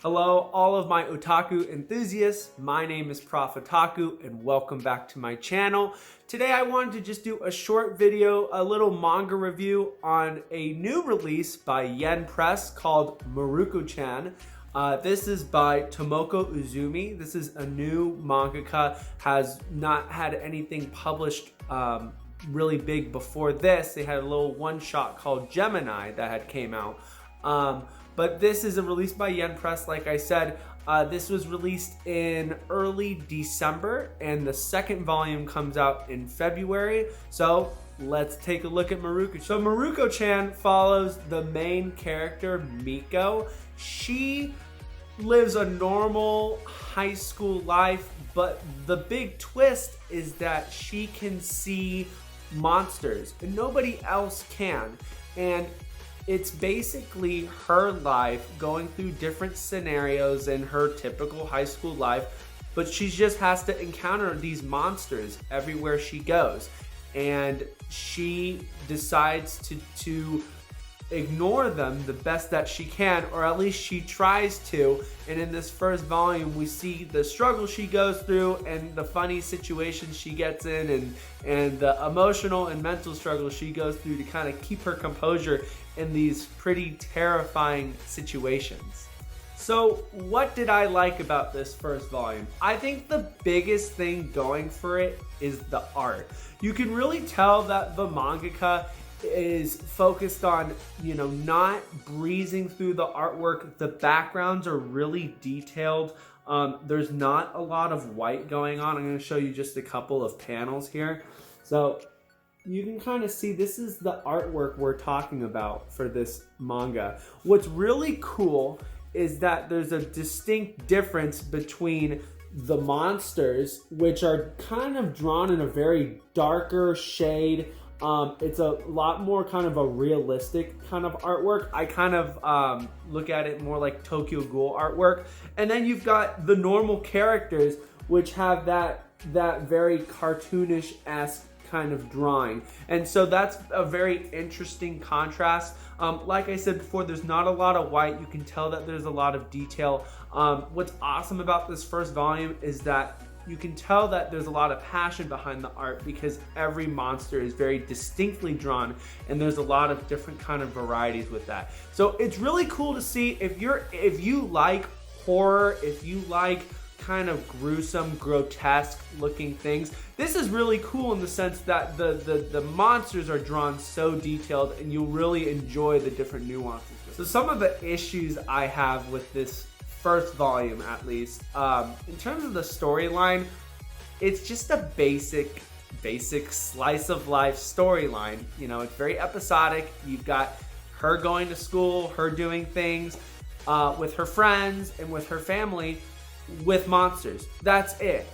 Hello, all of my otaku enthusiasts. My name is Prof Otaku and welcome back to my channel. Today I wanted to just do a short video, a little manga review on a new release by Yen Press called Mieruko-Chan. This is by Tomoko Uzumi. This is a new mangaka, has not had anything published really big before this. They had a little one-shot called Gemini that had came out. But this is a release by Yen Press, like I said. This was released in early December, and the second volume comes out in February. So let's take a look at Mieruko. So Mieruko-Chan follows the main character, Miko. She lives a normal high school life, but the big twist is that she can see monsters, and nobody else can. And it's basically her life going through different scenarios in her typical high school life, but she just has to encounter these monsters everywhere she goes. And she decides to ignore them the best that she can, or at least she tries to. And in this first volume, we see the struggle she goes through and the funny situations she gets in, and the emotional and mental struggle she goes through to kind of keep her composure in these pretty terrifying situations. So what did I like about this first volume? I think the biggest thing going for it is the art. You can really tell that the mangaka is focused on, not breezing through the artwork. The backgrounds are really detailed. There's not a lot of white going on. I'm going to show you just a couple of panels here. So you can kind of see this is the artwork we're talking about for this manga. What's really cool is that there's a distinct difference between the monsters, which are kind of drawn in a very darker shade. It's a lot more kind of a realistic kind of artwork. I kind of look at it more like Tokyo Ghoul artwork. And then you've got the normal characters, which have that very cartoonish-esque kind of drawing. And so that's a very interesting contrast. Like I said before, there's not a lot of white. You can tell that there's a lot of detail. What's awesome about this first volume is that you can tell that there's a lot of passion behind the art, because every monster is very distinctly drawn, and there's a lot of different kind of varieties with that. So it's really cool to see. If you like horror, if you like kind of gruesome, grotesque looking things, this is really cool in the sense that the monsters are drawn so detailed, and you'll really enjoy the different nuances. So some of the issues I have with this first volume, at least, in terms of the storyline, it's just a basic slice of life storyline. It's very episodic. You've got her going to school, her doing things with her friends and with her family with monsters. That's it.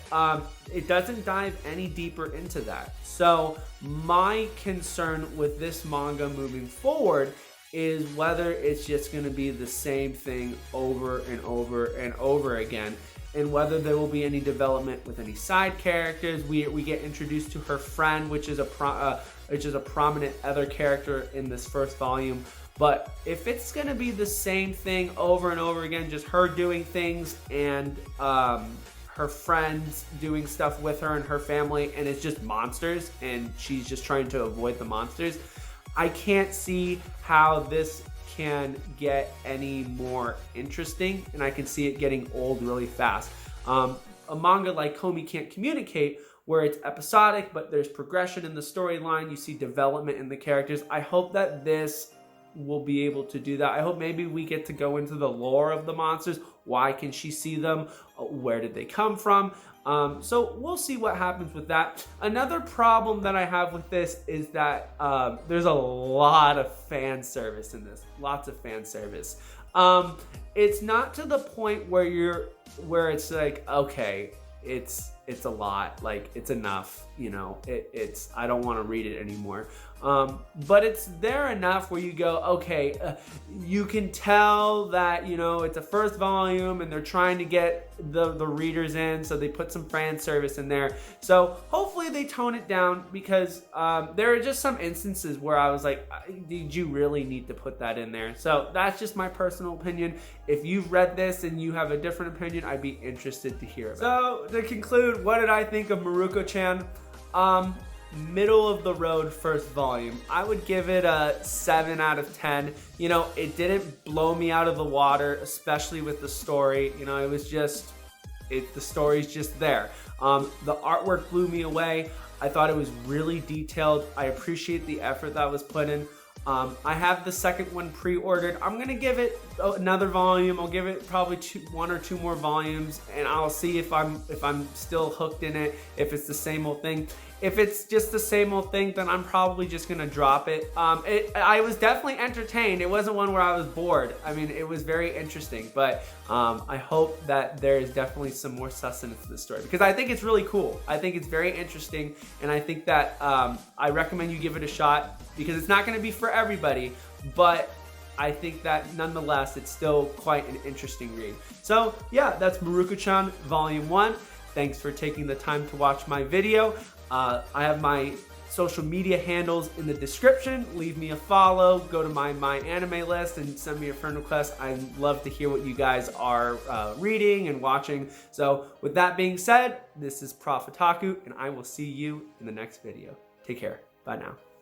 It doesn't dive any deeper into that. So my concern with this manga moving forward is whether it's just going to be the same thing over and over and over again, and whether there will be any development with any side characters. We get introduced to her friend, which is a prominent other character in this first volume. But if it's going to be the same thing over and over again, just her doing things and her friends doing stuff with her and her family, and it's just monsters and she's just trying to avoid the monsters, I can't see how this can get any more interesting, and I can see it getting old really fast. A manga like Komi Can't Communicate, where it's episodic, but there's progression in the storyline, you see development in the characters. I hope that this will be able to do that. I hope maybe we get to go into the lore of the monsters. Why can she see them? Where did they come from? So we'll see what happens with that. Another problem that I have with this is that there's a lot of fan service in this. Lots of fan service. It's not to the point where it's like, okay, it's it's a lot. Like, it's enough, you know. I don't want to read it anymore. But it's there enough where you go, okay, you can tell that, you know, it's a first volume and they're trying to get the readers in, so they put some fan service in there. So hopefully they tone it down, because there are just some instances where I was like, did you really need to put that in there? So that's just my personal opinion. If you've read this and you have a different opinion, I'd be interested to hear about it. So to conclude, what did I think of Mieruko-Chan? Middle of the road first volume. I would give it a 7 out of 10. You know, it didn't blow me out of the water, especially with the story. You know, it was just, the story's just there. The artwork blew me away. I thought it was really detailed. I appreciate the effort that was put in. I have the second one pre-ordered. I'm gonna give it another volume. I'll give it probably 1 or 2 more volumes, and I'll see if I'm still hooked in it, if it's the same old thing. If it's just the same old thing, then I'm probably just gonna drop it. I was definitely entertained. It wasn't one where I was bored. I mean, it was very interesting, but I hope that there is definitely some more sustenance to this story, because I think it's really cool. I think it's very interesting, and I think that I recommend you give it a shot, because it's not gonna be for everybody, but I think that nonetheless, it's still quite an interesting read. So yeah, that's Mieruko-Chan Volume 1. Thanks for taking the time to watch my video. I have my social media handles in the description. Leave me a follow, go to my anime list, and send me a friend request. I'd love to hear what you guys are reading and watching. So with that being said, this is Prof. Otaku, and I will see you in the next video. Take care. Bye now.